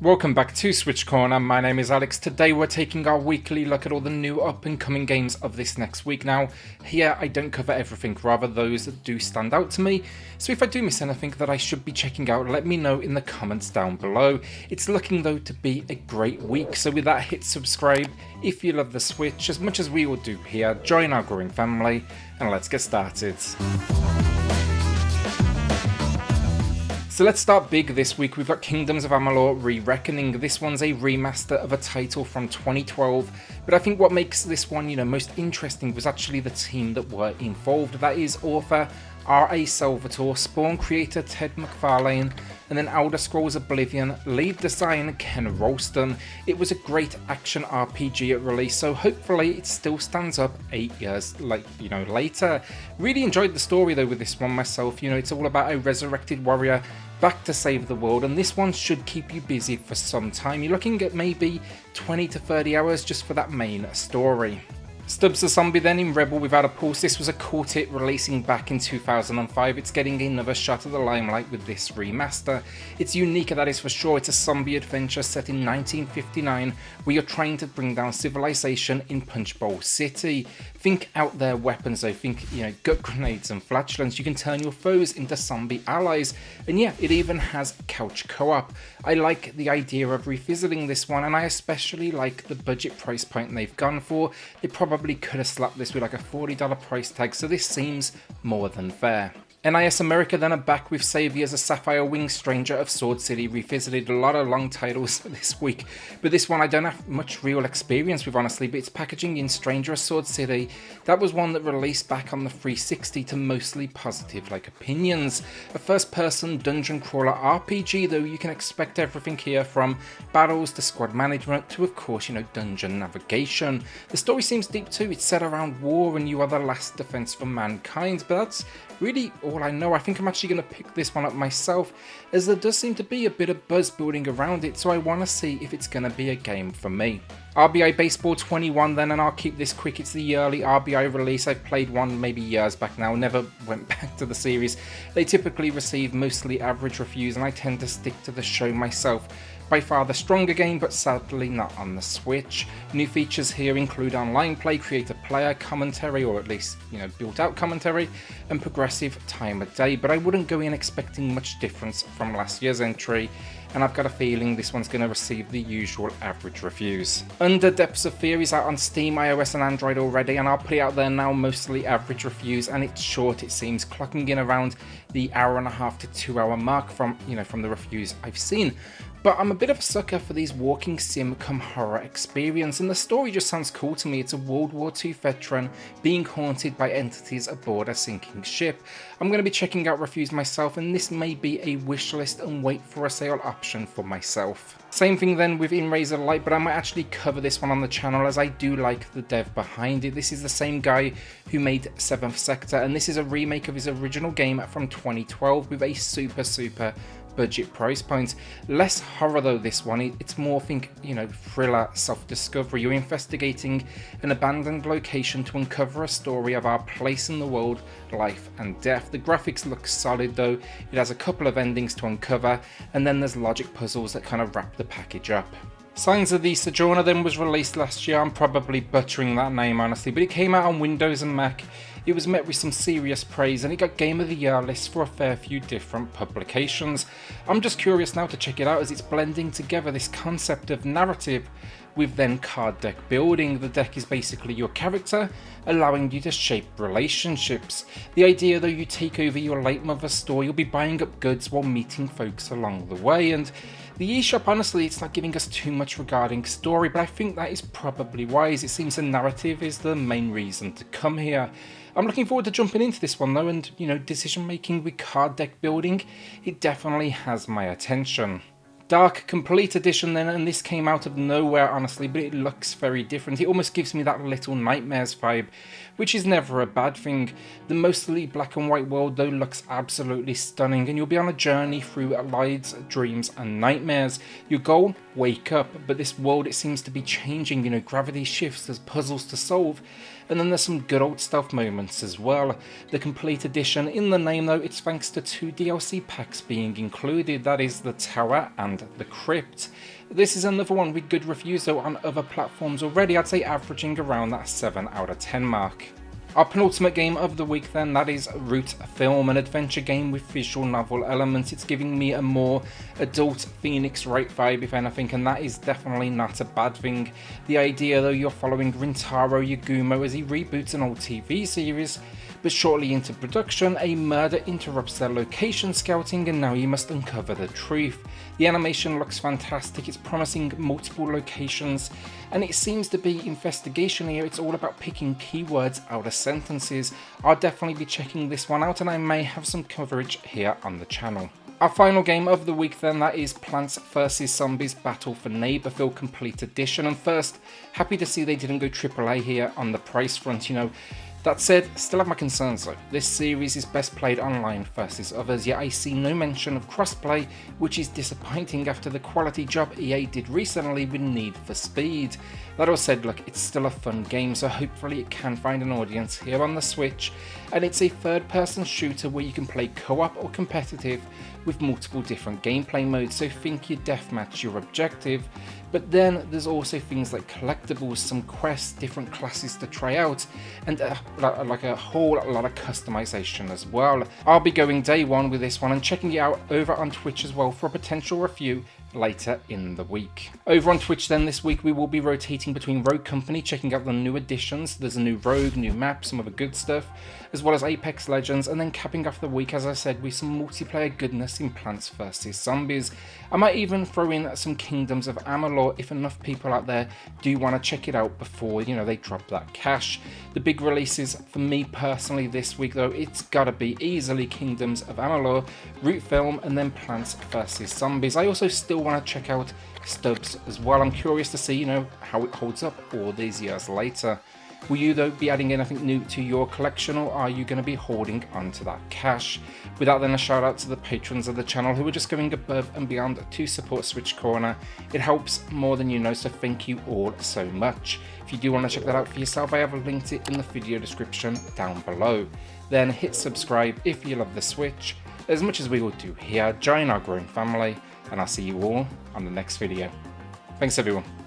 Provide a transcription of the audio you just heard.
Welcome back to SwitchCorner, my name is Alex. Today we're taking our weekly look at all the new up and coming games of this next week. Now, here I don't cover everything, rather those that do stand out to me. So if I do miss anything that I should be checking out, let me know in the comments down below. It's looking though to be a great week, so with that hit subscribe if you love the Switch as much as we all do here, join our growing family, and let's get started. So let's start big this week. We've got Kingdoms of Amalur Re-Reckoning. This one's a remaster of a title from 2012, but I think what makes this one, most interesting was actually the team that were involved. That is author R.A. Salvatore, Spawn creator Ted McFarlane, and then Elder Scrolls Oblivion lead design Ken Rolston. It was a great action RPG at release, so hopefully it still stands up 8 years later. Really enjoyed the story though with this one myself. It's all about a resurrected warrior back to save the world, and this one should keep you busy for some time. You're looking at maybe 20 to 30 hours just for that main story. STUBBS the Zombie then in Rebel Without a Pulse. This was a cool hit releasing back in 2005. It's getting another shot at the limelight with this remaster. It's unique, that is for sure. It's a zombie adventure set in 1959 where you're trying to bring down civilization in Punch Bowl City. Think out there weapons though, think gut grenades and flatulence. You can turn your foes into zombie allies, and yeah, it even has couch co-op. I like the idea of revisiting this one, and I especially like the budget price point they've gone for. They probably could have slapped this with like a $40 price tag, so this seems more than fair. NIS America then are back with Saviors, a Sapphire Wing Stranger of Sword City revisited. A lot of long titles this week, but this one I don't have much real experience with honestly, but it's packaging in Stranger of Sword City. That was one that released back on the 360 to mostly positive opinions. A first person dungeon crawler RPG though, you can expect everything here from battles to squad management to of course dungeon navigation. The story seems deep too. It's set around war and you are the last defense for mankind, but that's really all I know. I think I'm actually going to pick this one up myself, as there does seem to be a bit of buzz building around it, so I want to see if it's going to be a game for me. RBI Baseball 21 then, and I'll keep this quick. It's the early RBI release. I've played one maybe years back now, never went back to the series. They typically receive mostly average reviews, and I tend to stick to the show myself. By far the stronger game, but sadly not on the Switch. New features here include online play, creator-player commentary, or at least, built-out commentary, and progressive time of day, but I wouldn't go in expecting much difference from last year's entry, and I've got a feeling this one's going to receive the usual average reviews. Under Depths of Fear is out on Steam, iOS and Android already, and I'll put it out there now, mostly average reviews, and it's short it seems, clocking in around the hour-and-a-half to 2 hour mark from the reviews I've seen. But I'm a bit of a sucker for these walking sim come horror experience, and the story just sounds cool to me. It's a World War II veteran being haunted by entities aboard a sinking ship. I'm going to be checking out reviews myself, and this may be a wishlist and wait for a sale option for myself. Same thing then with In Razorlight, but I might actually cover this one on the channel as I do like the dev behind it. This is the same guy who made 7th Sector, and this is a remake of his original game from 2012 with a super budget price point. Less horror though this one, it's more thriller, self-discovery. You're investigating an abandoned location to uncover a story of our place in the world, life and death. The graphics look solid though, it has a couple of endings to uncover, and then there's logic puzzles that kind of wrap the package up. Signs of the Sojourner then was released last year. I'm probably butchering that name honestly, but it came out on Windows and Mac. It was met with some serious praise, and it got Game of the Year lists for a fair few different publications. I'm just curious now to check it out, as it's blending together this concept of narrative with then card deck building. The deck is basically your character, allowing you to shape relationships. The idea though, you take over your late mother's store, you'll be buying up goods while meeting folks along the way, and the eShop, honestly, it's not giving us too much regarding story, but I think that is probably wise. It seems the narrative is the main reason to come here. I'm looking forward to jumping into this one though, and decision making with card deck building, it definitely has my attention. DARQ Complete Edition then, and this came out of nowhere honestly, but it looks very different. It almost gives me that Little Nightmares vibe, which is never a bad thing. The mostly black and white world though looks absolutely stunning, and you'll be on a journey through lives, dreams and nightmares. Your goal? Wake up, but this world, it seems to be changing, gravity shifts, there's puzzles to solve, and then there's some good old stealth moments as well. The Complete Edition, in the name though, it's thanks to 2 DLC packs being included, that is the Tower and the Crypt. This is another one with good reviews though on other platforms already, I'd say averaging around that 7 out of 10 mark. Our penultimate game of the week then, that is Root Film, an adventure game with visual novel elements. It's giving me a more adult Phoenix Wright vibe if anything, and that is definitely not a bad thing. The idea though, you're following Rintaro Yagumo as he reboots an old TV series, but shortly into production, a murder interrupts their location scouting and now you must uncover the truth. The animation looks fantastic, it's promising multiple locations, and it seems to be investigation here. It's all about picking keywords out of sentences. I'll definitely be checking this one out and I may have some coverage here on the channel. Our final game of the week then, that is Plants vs Zombies Battle for Neighborville Complete Edition, and first, happy to see they didn't go AAA here on the price front, you know. That said, still have my concerns though. This series is best played online versus others, yet I see no mention of crossplay, which is disappointing after the quality job EA did recently with Need for Speed. That all said, look, it's still a fun game, so hopefully it can find an audience here on the Switch, and it's a third-person shooter where you can play co-op or competitive with multiple different gameplay modes, so think your deathmatch your objective, but then there's also things like collectibles, some quests, different classes to try out, and like a whole lot of customization as well. I'll be going day one with this one and checking it out over on Twitch as well for a potential review later in the week. Over on Twitch then this week we will be rotating between Rogue Company, checking out the new additions. There's a new Rogue, new map, some other good stuff, as well as Apex Legends, and then capping off the week, as I said, with some multiplayer goodness in Plants vs Zombies. I might even throw in some Kingdoms of Amalur if enough people out there do want to check it out before, you know, they drop that cash. The big releases for me personally this week though, it's gotta be easily Kingdoms of Amalur, Root Film, and then Plants vs Zombies. I also still want to check out STUBBS as well. I'm curious to see, you know, how it holds up all these years later. Will you though be adding anything new to your collection, or are you going to be holding onto that cash? Without then, a shout out to the patrons of the channel who are just going above and beyond to support SwitchCorner. It helps more than you know, so thank you all so much. If you do want to check that out for yourself, I have linked it in the video description down below. Then hit subscribe if you love the Switch as much as we all do here. Join our growing family, and I'll see you all on the next video. Thanks everyone.